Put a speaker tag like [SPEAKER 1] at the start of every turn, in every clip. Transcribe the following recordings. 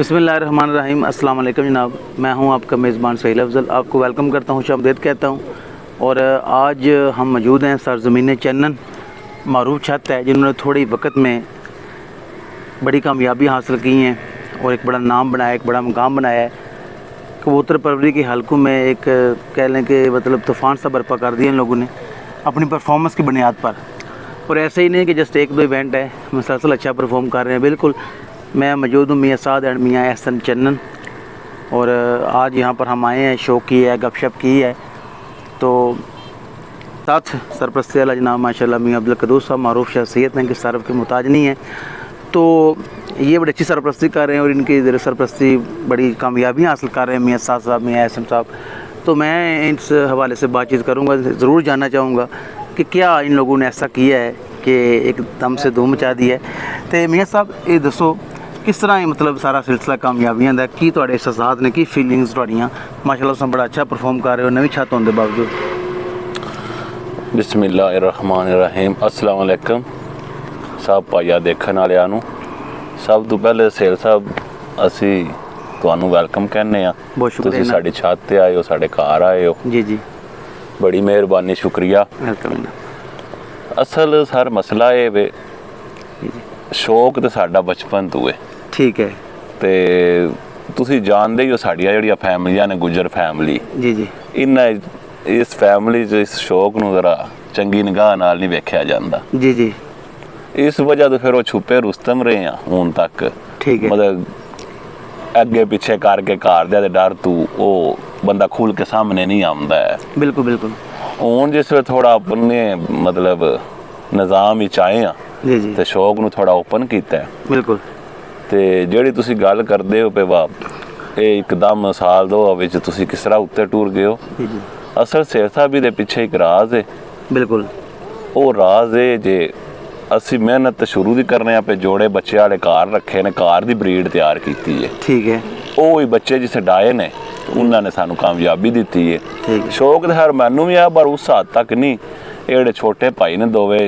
[SPEAKER 1] बिस्मिल्लाहिर्रहमानिर्रहीम। अस्सलाम वालेकुम जनाब, मैं हूं आपका मेज़बान सहील अफजल। आपको वेलकम करता हूं, खुशामदीद कहता हूं। और आज हम मौजूद हैं सरज़मीन चन्नन, मारूफ छत है जिन्होंने थोड़ी वक्त में बड़ी कामयाबी हासिल की हैं और एक बड़ा नाम बनाया, एक बड़ा मुकाम बनाया है। कबूतर परवरी के हलकों में एक कह लें कि मतलब तूफ़ान सा बर्पा कर दिया इन लोगों ने अपनी परफॉर्मेंस की बुनियाद पर। और ऐसे ही नहीं कि जस्ट एक दो इवेंट है, मुसलसल अच्छा परफॉर्म कर रहे हैं। बिल्कुल मैं मौजूद हूँ मियाँ साद एंड मियाँ एहसन चन्नन, और आज यहाँ पर हम आए हैं, शो की है, गपशप की है। तो साथ सरपरस्ती वाला जनाब माशाल्लाह मियाँ अब्दुल कदूस साहब मारूफ शख्सियत हैं कि सरफ के मुताज नहीं हैं, तो ये बड़ी अच्छी सरपरस्ती कर रहे हैं और इनकी सरपरस्ती बड़ी कामयाबी हासिल कर रहे हैं मियाँ साद साहब, मियाँ एहसन साहब। तो मैं इस हवाले से बातचीत करूँगा, ज़रूर जानना चाहूँगा कि क्या इन लोगों ने ऐसा किया है कि एकदम से धूम मचा दी है। तो मियाँ साहब ये दसो किस तरह मतलब सारा सिलसिला कामयाबियां दा की तुहाडे एहसास ने, की फीलिंग्स तुहाडियां? माशाल्लाह तुम बड़ा अच्छा परफॉर्म कर रहे हो नवी छत होने के बावजूद।
[SPEAKER 2] बिस्मिल्लाहिर्रहमानिर्रहीम। अस्सलाम वालेकुम सब भाइया देखने वालियां नूं। सब तो पहले सेल साहब असी तुहानू वेलकम कहने आ।
[SPEAKER 1] बहुत शुक्रिया,
[SPEAKER 2] तुसीं साडी छत ते आए हो, साडे घर आए हो।
[SPEAKER 1] जी जी,
[SPEAKER 2] बड़ी मेहरबानी, शुक्रिया।
[SPEAKER 1] वेलकम।
[SPEAKER 2] असल सर मसला ये वे, शौक तो साडा बचपन तो है,
[SPEAKER 1] ठीक है।
[SPEAKER 2] ते तुसीं जानदे ही हो साडियां जिहड़ियां फैमिलियां ने, गुजर फैमिली,
[SPEAKER 1] जी जी,
[SPEAKER 2] इस फैमिली च इस शौक नूं जरा चंगी निगाह नाल नहीं वेख्या जांदा।
[SPEAKER 1] जी जी,
[SPEAKER 2] इस वजह तो फिर वो छुपे रुस्तम रहे हैं हुण तक।
[SPEAKER 1] ठीक है।
[SPEAKER 2] मतलब अगे पिछे करके घर दे डर तू वो बंदा खुल के सामने नहीं आंदा है।
[SPEAKER 1] बिल्कुल बिल्कुल।
[SPEAKER 2] हुण जिस वे थोड़ा अपने मतलब निज़ाम ही चाहे आ
[SPEAKER 1] जी जी,
[SPEAKER 2] ते शौक नूं थोड़ा ओपन कीता है।
[SPEAKER 1] बिल्कुल।
[SPEAKER 2] ते जिहड़ी तुसीं गल करदे हो पे वा ये एकदम साल दो विच तुसीं किस तरह उत्ते टूर गए हो।
[SPEAKER 1] जी जी,
[SPEAKER 2] असल शेर साहब दे पिछे एक राज है।
[SPEAKER 1] बिल्कुल।
[SPEAKER 2] वो राज है जे असी मेहनत तो शुरू दी करने पे जोड़े बच्चे वाले कार रखे ने, कार दी ब्रीड तैयार की है।
[SPEAKER 1] ठीक है।
[SPEAKER 2] वो ही बच्चे जिसे डाए ने उन्होंने सानू कामयाबी दी है।
[SPEAKER 1] ठीक है।
[SPEAKER 2] शौक तो खैर मैनू भी आ पर उस हद तक नहीं। ये छोटे भाई ने दोवे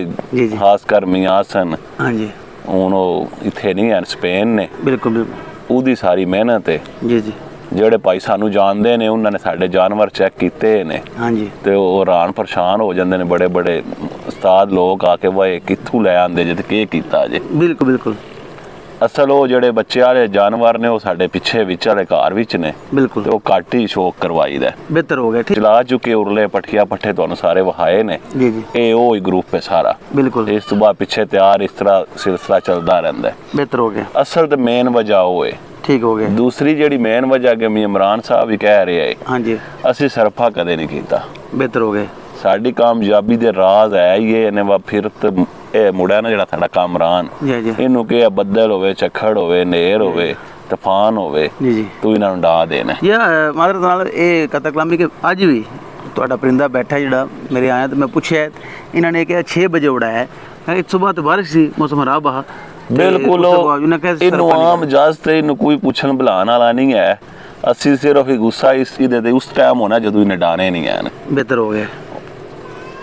[SPEAKER 2] खासकर मियाँ हसन,
[SPEAKER 1] हाँ जी,
[SPEAKER 2] हुण वो इत्थे नहीं है, स्पेन ने।
[SPEAKER 1] बिल्कुल बिल्कुल।
[SPEAKER 2] उहदी सारी मेहनत है।
[SPEAKER 1] जी जी,
[SPEAKER 2] जेड़े भाई सानू जानते ने उन्होंने साडे जानवर चेक किए ने,
[SPEAKER 1] हाँ जी,
[SPEAKER 2] ते वो हैरान परेशान हो जाते हैं। बड़े बड़े उस्ताद लोग आके वाए कित्थों लै आंदे जे ते केह् कीता जे।
[SPEAKER 1] बिल्कुल बिल्कुल।
[SPEAKER 2] असल वो जेड़े बच्चे वाले जानवर ने वो साडे पिछे विच वाले घर विच ने,
[SPEAKER 1] बिल्कुल।
[SPEAKER 2] ते वो घट ही शौक करवाई दा।
[SPEAKER 1] बेहतर हो गया। ठीक।
[SPEAKER 2] चला चुके उरले पट्ठिया पट्ठे तुहानू सारे वहाए ने।
[SPEAKER 1] जी जी,
[SPEAKER 2] ये वो ही ग्रुप है सारा।
[SPEAKER 1] बिल्कुल।
[SPEAKER 2] इस तो बाद पिछे तैयार इस तरह सिलसिला चलता रहता है।
[SPEAKER 1] बेहतर हो गया।
[SPEAKER 2] असल तो मेन वजह वो है।
[SPEAKER 1] ठीक हो गया।
[SPEAKER 2] दूसरी जेड़ी मेन वजह कि मी इमरान साहब भी कह रहे है,
[SPEAKER 1] हाँ जी,
[SPEAKER 2] असी सरफा कदे नहीं कीता।
[SPEAKER 1] बेहतर हो गए।
[SPEAKER 2] साडी कामयाबी दे राज है ये ने वा फिर ये मुड़ा ना जेड़ा साडा कामरान,
[SPEAKER 1] जी जी,
[SPEAKER 2] इनू के बदल होवे, झक्खड़ होवे, नेर होवे, तूफान होवे,
[SPEAKER 1] जी जी,
[SPEAKER 2] तू इन्हां नूं डा देना।
[SPEAKER 1] या मादर नाल ये कथा कलामी के अज भी ਤੁਹਾਡਾ परिंदा बैठा ਜਿਹੜਾ मेरे आया तो मैं पूछा इन्होंने कहा 6 बजे उड़ाया है। सुबह तो बारिश सी, मौसम खराब हा।
[SPEAKER 2] बिल्कुल इनू आम इजाजत इनू कोई पुछन बुलाने वाला नहीं है। असी सिर्फ ही गुस्सा इस उस टाइम होना जदों इन्हें डाने नहीं है।
[SPEAKER 1] बेहतर हो गया।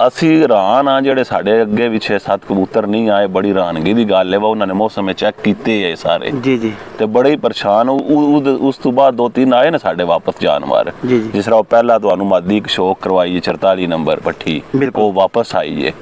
[SPEAKER 2] असी हैरान हाँ जेडे साडे अगे भी 6-7 कबूतर नहीं आए, बड़ी हैरानगी की गल है। वा उन्होंने मौसम में चेक किए है सारे।
[SPEAKER 1] जी जी,
[SPEAKER 2] ते बड़े ही परेशान उस तो बाद 2-3 आए ने साडे वापस जानवर।
[SPEAKER 1] जी जी,
[SPEAKER 2] जिस तरह पहला तुहानू मादी एक शौक करवाई 44 नंबर पट्ठी, वो वापस आई है।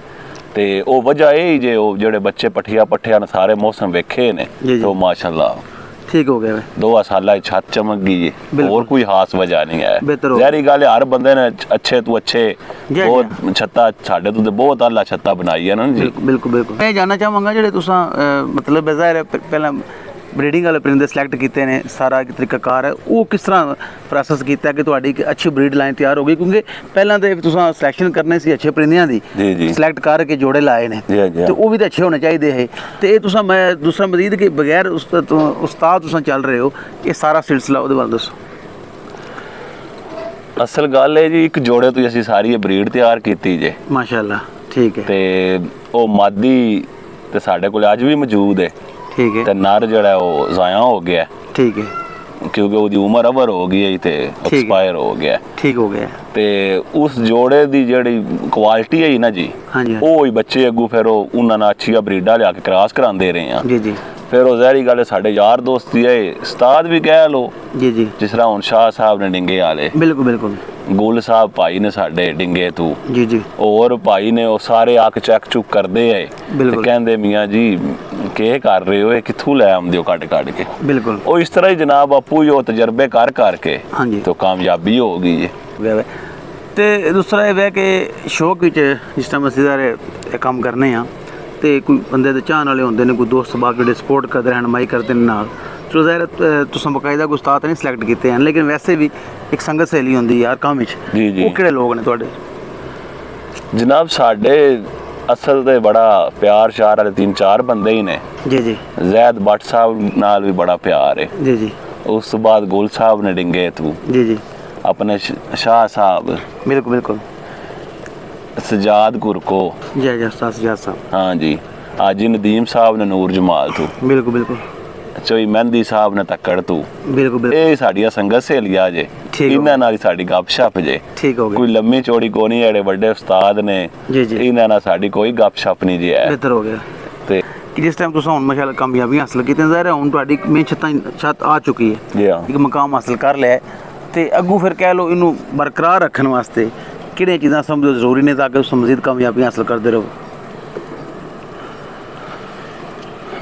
[SPEAKER 2] ते ओ वजह यही जे ओ जेडे बच्चे पट्ठिया पट्ठिया ने सारे मौसम वेखे ने, तो माशाल्लाह ठीक हो गया। 2 साल छत चमक गई है, और कोई खास वजह नहीं है। जहरी गल हर बंदे ने अच्छे तो अच्छे बहुत छत्ता साडे तो बहुत आला छत्ता बनाई है ना जी।
[SPEAKER 1] बिल्कुल बिल्कुल। मैं जानना चाहवांगा जेडे तुसां मतलब ज़ाहिर पहला ब्रीडिंग वाले परिंदे सिलेक्ट किए ने, सारा तरीकाकार है वो किस तरह प्रोसैस किया कि तुहाडी अच्छी ब्रीड लाइन तैयार हो गई? क्योंकि पहला तो तुसां सिलेक्शन करने सी अच्छे परिंदियां दी, सिलेक्ट करके जोड़े लाए ने, तो वो भी तो अच्छे होने चाहिए है। तो ये तुसां मैं दूसरा मजीद कि बगैर उस्ताद तुसां चल रहे हो, ये सारा सिलसिला उहदे बारे दसो।
[SPEAKER 2] असल गल है जी, एक जोड़े तो असीं सारी ब्रीड तैयार की जे माशाअल्लाह। ठीक है। ते ओ मादी ते साडे कोल अज भी मौजूद है। ठीक है। ते नर जड़ा वो ज़ाया हो गया। ठीक है। क्योंकि उसकी उम्र अवर हो गई ते एक्सपायर हो गया। ठीक हो गया। ते उस जोड़े की जिहड़ी क्वालिटी है ना जी, हाँ जी, वो ही बच्चे अगू फिर उन्होंने अच्छी ब्रीडा लिया के क्रॉस करांदे रहे हैं। जी जी। ਫਿਰ ਉਹ ਜ਼ਹਿਰੀ ਗੱਲ ਸਾਡੇ ਯਾਰ ਦੋਸਤ ਹੀ ਹੈ, ਉਸਤਾਦ ਵੀ ਕਹਿ ਲੋ
[SPEAKER 1] ਜੀ ਜੀ,
[SPEAKER 2] ਜਿਸ ਤਰ੍ਹਾਂ ਹੁਣ ਸ਼ਾਹ ਸਾਹਿਬ ਨੇ ਡਿੰਗੇ ਵਾਲੇ,
[SPEAKER 1] ਬਿਲਕੁਲ ਬਿਲकुल,
[SPEAKER 2] ਗੁੱਲ ਸਾਹਿਬ ਭਾਈ ਨੇ ਸਾਡੇ ਡਿੰਗੇ ਤੂੰ
[SPEAKER 1] ਜੀ ਜੀ,
[SPEAKER 2] ਹੋਰ ਭਾਈ ਨੇ ਉਹ ਸਾਰੇ ਆ ਕੇ ਚੈੱਕ ਚੁੱਕ ਕਰਦੇ ਹੈ ਤੇ ਕਹਿੰਦੇ ਮੀਆਂ ਜੀ ਕੀ ਕਰ ਰਹੇ ਹੋ, ਇਹ ਕਿੱਥੋਂ ਲੈ ਆਉਂਦੇ ਹੋ ਕੱਢ ਕੱਢ ਕੇ।
[SPEAKER 1] ਬਿਲਕੁਲ
[SPEAKER 2] ਉਹ ਇਸ ਤਰ੍ਹਾਂ ਹੀ ਜਨਾਬ ਆਪੂ ਹੀ ਉਹ ਤਜਰਬੇ ਕਰ ਕਰਕੇ
[SPEAKER 1] ਹਾਂਜੀ
[SPEAKER 2] ਤੇ ਕਾਮਯਾਬੀ ਹੋ ਗਈ ਜੀ।
[SPEAKER 1] ਤੇ ਦੂਸਰਾ ਇਹ ਹੈ ਕਿ ਸ਼ੌਕ ਵਿੱਚ ਜਿਸ ਟਾਈਮ ਅਸੀਂ ਸਾਰੇ ਇਹ ਕੰਮ ਕਰਨੇ ਆ ਤੇ ਕੋਈ ਬੰਦੇ ਦੇ ਚਾਹਣ ਵਾਲੇ ਹੁੰਦੇ ਨੇ, ਕੋਈ ਦੋਸਤ ਬਾਪ ਜਿਹੜੇ ਸਪੋਰਟ ਕਰਦੇ, ਰਹਿਨਮਾਈ ਕਰਦੇ ਨੇ ਨਾਲ, ਚਲੋ ਜ਼ਾਹਿਰ ਤੁਸੀਂ ਬਕਾਇਦਾ ਕੋਈ ਉਸਤਾਦ ਨਹੀਂ ਸਿਲੈਕਟ ਕੀਤੇ ਹਨ, ਲੇਕਿਨ ਵੈਸੇ ਵੀ ਇੱਕ ਸੰਗਤ ਸਹੇਲੀ ਹੁੰਦੀ ਯਾਰ ਕੰਮ ਵਿੱਚ, ਉਹ ਕਿਹੜੇ ਲੋਕ ਨੇ ਤੁਹਾਡੇ?
[SPEAKER 2] ਜਨਾਬ ਸਾਡੇ ਅਸਲ ਤੇ ਬੜਾ ਪਿਆਰ ਸ਼ਾਰ ਵਾਲੇ 3-4 ਬੰਦੇ ਹੀ ਨੇ
[SPEAKER 1] ਜੀ ਜੀ।
[SPEAKER 2] ਜ਼ੈਦ ਬੱਟ ਸਾਹਿਬ ਨਾਲ ਵੀ ਬੜਾ ਪਿਆਰ ਹੈ
[SPEAKER 1] ਜੀ ਜੀ।
[SPEAKER 2] ਉਸ ਤੋਂ ਬਾਅਦ ਗੁੱਲ ਸਾਹਿਬ ਨੇ ਡਿੰਗੇ ਤੂੰ
[SPEAKER 1] ਜੀ ਜੀ,
[SPEAKER 2] ਆਪਣੇ ਸ਼ਾਹ ਸਾਹਿਬ,
[SPEAKER 1] ਬਿਲकुल बिल्कुल,
[SPEAKER 2] सजाद गुरको,
[SPEAKER 1] जय जय उस्ताद सजाद साहब,
[SPEAKER 2] हाँ जी, आजी नदीम साहब ने नूर जमाल तू,
[SPEAKER 1] बिल्कुल बिल्कुल,
[SPEAKER 2] चोई मेहंदी साहब ने तक्कड़ तू,
[SPEAKER 1] बिल्कुल बिल्कुल,
[SPEAKER 2] ये साड़ियां संगत सहेलियां जे, इन्हां नाल साडी गपशप जे,
[SPEAKER 1] ठीक हो गया,
[SPEAKER 2] कोई लम्मी चौड़ी को नहीं, एड़े बड़े उस्ताद ने
[SPEAKER 1] जी जी,
[SPEAKER 2] इन्हां नाल साडी कोई गपशप नहीं जी है,
[SPEAKER 1] बेहतर हो गया।
[SPEAKER 2] ते
[SPEAKER 1] कि जिस टाइम तुम हुण माशाअल्लाह कामयाबी हासिल की ज़ाहिर है हुण तुहाडी मेन छत आ चुकी है,
[SPEAKER 2] जी हाँ,
[SPEAKER 1] एक मकाम हासिल कर लिया है ਤੇ ਅੱਗੋਂ ਫਿਰ ਕਹਿ ਲਓ ਇਹਨੂੰ ਬਰਕਰਾਰ ਰੱਖਣ ਵਾਸਤੇ ਕਿਹੜੀਆਂ ਚੀਜ਼ਾਂ ਸਮਝੋ ਜ਼ਰੂਰੀ ਨੇ ਤਾਂ ਕਿ ਉਸ ਮਜ਼ੀਦ ਕਾਮਯਾਬੀ ਹਾਸਲ ਕਰਦੇ ਰਹੋ?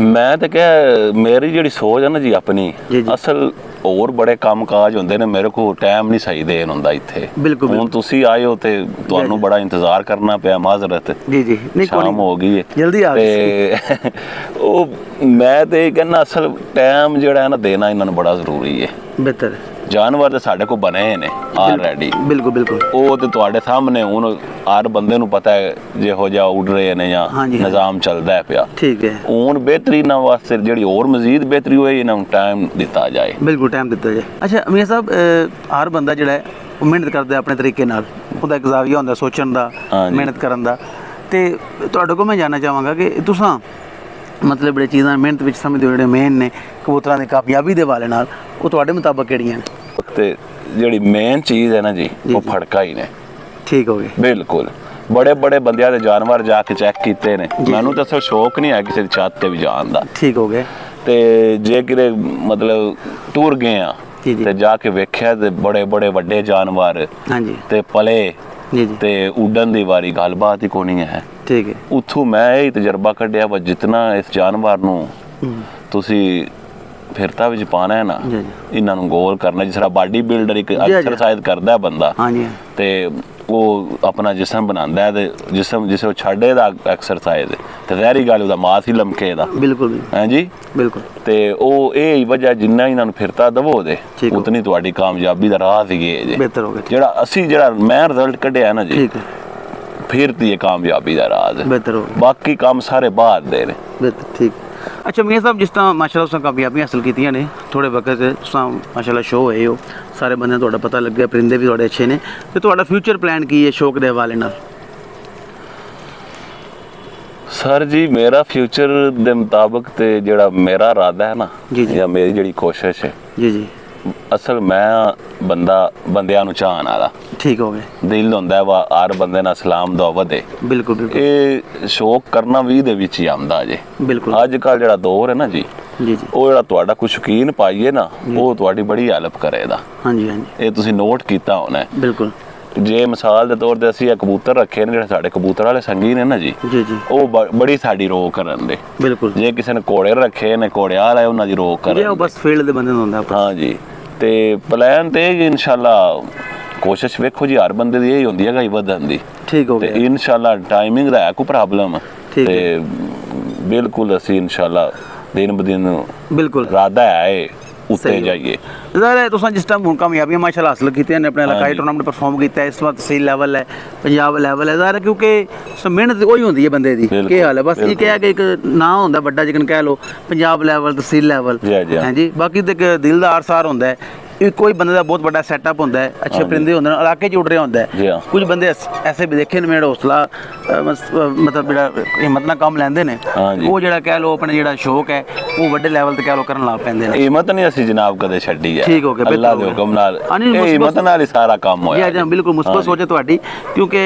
[SPEAKER 2] ਮੈਂ ਤਾਂ ਕਿਹਾ ਮੇਰੀ ਜਿਹੜੀ ਸੋਚ ਹੈ ਨਾ ਜੀ ਆਪਣੀ, ਅਸਲ ਹੋਰ ਬੜੇ ਕੰਮ ਕਾਜ ਹੁੰਦੇ ਨੇ, ਮੇਰੇ ਕੋਲ ਟਾਈਮ ਨਹੀਂ ਸਹੀ ਦੇਣ ਹੁੰਦਾ ਇੱਥੇ।
[SPEAKER 1] ਬਿਲਕੁਲ,
[SPEAKER 2] ਹੁਣ ਤੁਸੀਂ ਆਏ ਹੋ ਤੇ ਤੁਹਾਨੂੰ ਬੜਾ ਇੰਤਜ਼ਾਰ ਕਰਨਾ ਪਿਆ, ਮਾਜ਼ਰਤ।
[SPEAKER 1] ਜੀ ਜੀ, ਨਹੀਂ ਕੋਈ
[SPEAKER 2] ਸ਼ਾਮ ਹੋ ਗਈ ਹੈ,
[SPEAKER 1] ਜਲਦੀ ਆ
[SPEAKER 2] ਗਏ ਤੇ ਉਹ ਮੈਂ ਤੇ ਕਹਿੰਦਾ ਅਸਲ ਟਾਈਮ ਜਿਹੜਾ ਹੈ ਨਾ ਦੇਣਾ ਇਹਨਾਂ ਨੂੰ ਬੜਾ ਜ਼ਰੂਰੀ ਹੈ।
[SPEAKER 1] ਬਿਹਤਰ
[SPEAKER 2] ਜਾਨਵਰ ਤੇ ਸਾਡੇ ਕੋਲ ਬਣੇ ਨੇ ਆਲਰੇਡੀ,
[SPEAKER 1] ਬਿਲਕੁਲ ਬਿਲਕੁਲ, ਉਹ
[SPEAKER 2] ਤੇ ਤੁਹਾਡੇ ਸਾਹਮਣੇ ਹੁਣ ਹਰ ਬੰਦੇ ਨੂੰ ਪਤਾ ਹੈ ਜਿਹੋ ਜਿਹਾ ਉੱਡ ਰਹੇ ਨੇ ਜਾਂ ਨਿਜ਼ਾਮ ਚੱਲਦਾ ਪਿਆ, ਠੀਕ ਹੈ। ਹੁਣ ਬਿਹਤਰੀ ਇਹਨਾਂ ਵਾਸਤੇ ਜਿਹੜੀ ਹੋਰ ਮਜ਼ੀਦ ਬਿਹਤਰੀ ਹੋਏ ਇਹਨਾਂ ਨੂੰ ਟਾਈਮ ਦਿੱਤਾ ਜਾਏ, ਬਿਲਕੁਲ ਟਾਈਮ ਦਿੱਤਾ ਜਾਏ।
[SPEAKER 1] ਅੱਛਾ ਮੀਆਂ ਸਾਹਿਬ, ਹਰ ਬੰਦਾ ਜਿਹੜਾ ਹੈ ਉਹ ਮਿਹਨਤ ਕਰਦਾ ਆਪਣੇ ਤਰੀਕੇ ਨਾਲ, ਉਹਦਾ ਇੱਕ ਜ਼ਾਵੀਆ ਹੁੰਦਾ ਸੋਚਣ ਦਾ, ਮਿਹਨਤ ਕਰਨ ਦਾ, ਤੇ ਤੁਹਾਡੇ ਕੋਲ ਮੈਂ ਜਾਣਨਾ ਚਾਹਾਂਗਾ ਕਿ ਤੁਸੀਂ ਮਤਲਬ ਜਿਹੜੇ ਚੀਜ਼ਾਂ ਮਿਹਨਤ ਵਿੱਚ ਸਮਝਦੇ ਹੋ ਜਿਹੜੇ ਮੇਨ ਨੇ ਕਬੂਤਰਾਂ ਦੀ ਕਾਮਯਾਬੀ ਦੇ ਵਾਲੇ ਨਾਲ, ਉਹ ਤੁਹਾਡੇ ਮੁਤਾਬਕ ਕਿਹੜੀਆਂ ਨੇ?
[SPEAKER 2] ਤੇ ਜਿਹੜੀ ਮੇਨ ਚੀਜ਼ ਹੈ ਨਾ ਜੀ, ਉਹ ਫੜਕਾ ਹੀ ਨੇ।
[SPEAKER 1] ਠੀਕ ਹੋ ਗਿਆ,
[SPEAKER 2] ਬਿਲਕੁਲ। ਬੜੇ ਬੜੇ ਬੰਦਿਆਂ ਦੇ ਜਾਨਵਰ ਜਾ ਕੇ ਚੈੱਕ ਕੀਤੇ ਨੇ, ਮੈਨੂੰ ਤਾਂ ਅਸਲ ਸ਼ੌਕ ਨਹੀਂ ਹੈ ਕਿਸੇ ਦੀ ਛੱਤ ਤੇ ਵੀ ਜਾਣ ਦਾ। ਠੀਕ ਹੋ ਗਿਆ। ਤੇ ਜੇ ਕਿਤੇ ਮਤਲਬ ਟੂਰ ਗਏ ਆ ਤੇ ਜਾ ਕੇ ਵੇਖਿਆ ਤੇ ਬੜੇ ਬੜੇ ਵੱਡੇ ਜਾਨਵਰ ਤੇ ਪਲੇ ਤੇ ਉੱਡਣ ਦੀ ਵਾਰੀ ਗੱਲਬਾਤ ਹੀ ਕੋਈ ਨਹੀਂ ਹੈ। ਠੀਕ ਹੈ। ਉੱਥੋਂ ਮੈਂ ਇਹ ਤਜਰਬਾ ਕੱਢਿਆ ਵਾ ਜਿਤਨਾ ਇਸ ਜਾਨਵਰ ਨੂੰ ਤੁਸੀਂ ਫਿਰਤਾ ਵਿੱਚ ਪਾਣਾ ਹੈ ਨਾ, ਇਹਨਾਂ ਨੂੰ ਗੋਲ ਕਰਨਾ, ਜਿਸ ਤਰ੍ਹਾਂ ਬਾਡੀ ਬਿਲਡਰ ਇੱਕ ਐਕਸਰਸਾਈਜ਼ ਕਰਦਾ ਬੰਦਾ ਤੇ ਉਹ ਆਪਣਾ ਜਿਸਮ ਬਣਾਉਂਦਾ ਹੈ ਤੇ ਜਿਸਮ ਜਿਸੇ ਉਹ ਛੱਡੇ ਦਾ ਐਕਸਰਸਾਈਜ਼ ਤੇ ਜ਼ਹਿਰੀ ਗੱਲ ਉਹਦਾ ਮਾਸ ਹੀ ਲਮਕੇ ਦਾ। ਬਿਲਕੁਲ ਹਾਂਜੀ ਬਿਲਕੁਲ। ਤੇ ਉਹ ਇਹ ਵਜ੍ਹਾ ਜਿੰਨਾ ਇਹਨਾਂ ਨੂੰ ਫਿਰਤਾ ਦਵੋ ਦੇ ਉਤਨੀ ਤੁਹਾਡੀ ਕਾਮਯਾਬੀ ਦਾ ਰਾਹ ਸੀਗੇ ਜੀ। ਬਿਹਤਰ ਹੋ ਗਿਆ। ਜਿਹੜਾ ਅਸੀਂ ਜਿਹੜਾ ਮੈਂ ਰਿਜ਼ਲਟ ਕੱਢਿਆ ਨਾ ਜੀ, ਫਿਰ ਦੀ ਇਹ ਕਾਮਯਾਬੀ ਦਾ ਰਾਜ਼। ਬਿਹਤਰ ਹੋ ਗਿਆ। ਬਾਕੀ ਕੰਮ ਸਾਰੇ ਬਾਹਰ ਦੇ ਨੇ। ਬਿਹਤਰ ਠੀਕ। अच्छा मियाँ साहब, जिस तरह माशाल्लाह तुसें कामयाबी हासिल कीतियां ने थोड़े वक्त तुसां माशाल्लाह शो होए हो, सारे बंदे तुहाडा पता लग गया, परिंदे भी थोड़े अच्छे ने, ते तुहाडा फ्यूचर प्लान की है शौक दे हवाले नाल? सर जी मेरा फ्यूचर दे मुताबिक ते जेड़ा मेरा इरादा है ना या मेरी जेड़ी कोशिश है जी जी, असल मैं बंदियां नूं चाहण वाला। ठीक हो गए। दिल हुंदा वा हर बंदे नाल सलाम दुआ वधे। बिल्कुल बिल्कुल। ये शौक करना भी दे विच ही आंदा जे। बिल्कुल। अजकल जेड़ा दौर है ना जी जी जी, ਉਹ ਜਿਹੜਾ ਤੁਹਾਡਾ ਕੋਈ ਸ਼ੌਕੀਨ ਪਾਈਏ ਨਾ, ਉਹ ਤੁਹਾਡੀ ਬੜੀ ਹੈਲਪ ਕਰੇਗਾ। ਹਾਂਜੀ ਹਾਂਜੀ, ਇਹ ਤੁਸੀਂ ਨੋਟ ਕੀਤਾ ਹੋਣਾ। ਬਿਲਕੁਲ। ਜੇ ਮਿਸਾਲ ਦੇ ਤੌਰ ਤੇ ਅਸੀਂ ਇਹ ਕਬੂਤਰ ਰੱਖੇ ਨੇ, ਜਿਹੜੇ ਸਾਡੇ ਕਬੂਤਰ ਵਾਲੇ ਸੰਗੀ ਨੇ ਨਾ ਜੀ ਜੀ ਜੀ, ਉਹ ਬੜੀ ਸਾਡੀ ਰੋਕ ਕਰਨ ਦੇ। ਬਿਲਕੁਲ। ਜੇ ਕਿਸੇ ਨੇ ਘੋੜੇ ਰੱਖੇ ਨੇ, ਘੋੜੇ ਵਾਲੇ ਉਹਨਾਂ ਦੀ ਰੋਕ ਕਰਨ, ਉਹ ਬਸ ਫੀਲਡ ਦੇ ਬੰਦੇ ਨੂੰ ਹੁੰਦਾ। ਹਾਂ ਜੀ। ਤੇ ਪਲਾਨ ਤੇ ਇਨਸ਼ਾਅੱਲਾ ਕੋਸ਼ਿਸ਼ ਵੇਖੋ ਜੀ, ਹਰ ਬੰਦੇ ਦੀ ਇਹ ਹੁੰਦੀ ਹੈਗਾ ਵਧਣ ਦੀ। ਠੀਕ ਹੋ ਗਿਆ। ਤੇ ਇਨਸ਼ਾਅੱਲਾ ਟਾਈਮਿੰਗ ਦਾ ਹੈ ਕੋਈ ਪ੍ਰੋਬਲਮ ਤੇ ਬਿਲਕੁਲ ਅਸੀਂ ਇਨਸ਼ਾਅੱਲਾ दिन ब दिन बिल्कुल इरादा है उत्ते जाइए। ज़ाहिर है तुसां जिस टाइम हुण कामयाबियां माशाअल्लाह हासिल कीतियां ने, अपने इलाकाई टूर्नामेंट परफॉर्म किया है, इस वक्त तहसील लेवल है, पंजाब लेवल है, ज़ाहिर है क्योंकि मेहनत वही होंदी है बंदे दी। क्या हाल है? बस ये क्या है कि एक नाम होंदा बड़ा, जिकन कह लो पंजाब लेवल तहसील लेवल, हाँ जी। बाकी तो दिल दा अरसार होंदा है
[SPEAKER 1] कोई बंदे का बहुत बड़ा सैटअप होंदा है, अच्छे परिंदे होंदे ने, इलाके च उड़ रहे होंदा है। कुछ बंदे ऐसे भी देखे ने मेरा हौसला मतलब जेड़ा हिम्मत नाल काम लैंदे ने, वो जेड़ा कह लो अपने जेड़ा शौक है वो बड़े लेवल ते कह लो करन लग पैंदे ने।
[SPEAKER 2] हिम्मत नहीं असी जनाब कदे छड्डी है,
[SPEAKER 1] ठीक हो गया,
[SPEAKER 2] अल्लाह दे हुक्म नाल हिम्मत नाल ही सारा काम होया।
[SPEAKER 1] जी बिल्कुल मुस्बत सोच है तुहाडी, क्योंकि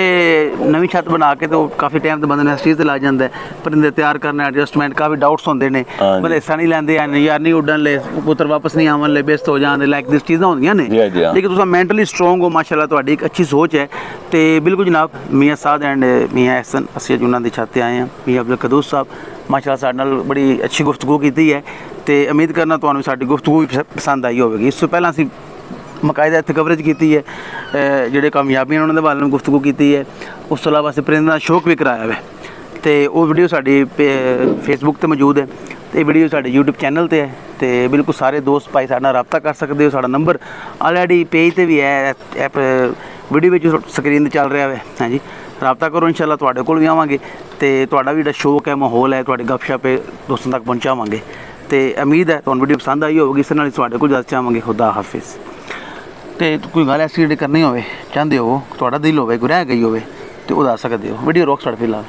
[SPEAKER 1] नवीं छत बना के तो काफ़ी टाइम तो बंदे ने इस चीज़ ते ला जांदा है, परिंदे तैयार करना, एडजस्टमेंट, काफ़ी डाउट्स होंदे ने, बंदे हिस्सा नहीं लैंदे यार नहीं उड्डन ले, पुत्तर वापस नहीं आवन ले, बेइज्जत हो जान लाइक दिस चीज़ां होंदियां ने। लेकिन तुस मेंटली स्ट्रोंग हो माशाल्लाह, तुहाडी एक अच्छी सोच है। तो बिल्कुल जनाब मियाँ साद एंड मियाँ एहसन असीं अज उन्हां दी छत ते आए हैं। मियाँ अब्दुल कदूस साहब माशाल्लाह साडे नाल बड़ी अच्छी गुफ्तगू कीती है, तो उम्मीद करना तुहानूं साडी गुफ्तगू भी पसंद आई होगी। इस तो पहला असीं मकायदा इत्थे कवरेज की है, जेह्ड़े कामयाबियां उन्होंने बारे में गुफ्तगू की है, उस तो इलावा असीं परिंदे दा शौक भी कराया है, तो वो वीडियो साडी फेसबुक ते मौजूद है, तो वीडियो साडे यूट्यूब चैनल ते है। तो बिल्कुल सारे दोस्त भाई साडे नाल राबता कर सकते हो, साडा नंबर ऑलरेडी पेज ते भी है, ऐप वीडियो विच स्क्रीन ते चल रहा है। हाँ जी, राबता करो, इंशाल्लाह तुहाडे कोल भी आवांगे, तो तुहाडा भी जेह्ड़ा शौक है, माहौल है, तुहाडी गपशप दोस्तों तक पहुँचावांगे। तो उम्मीद है तुहानूं वीडियो पसंद आई होगी, इस नाल ही तुहाडे कोल इजाजत चाहांगे। खुदा हाफिज़। तो कोई गल ऐसी जी करनी हो चाहते हो, तुहाडा दिल हो कोई रह गई हो, तो वो दस सकते हो। वीडियो रोक छड़ फिलहाल।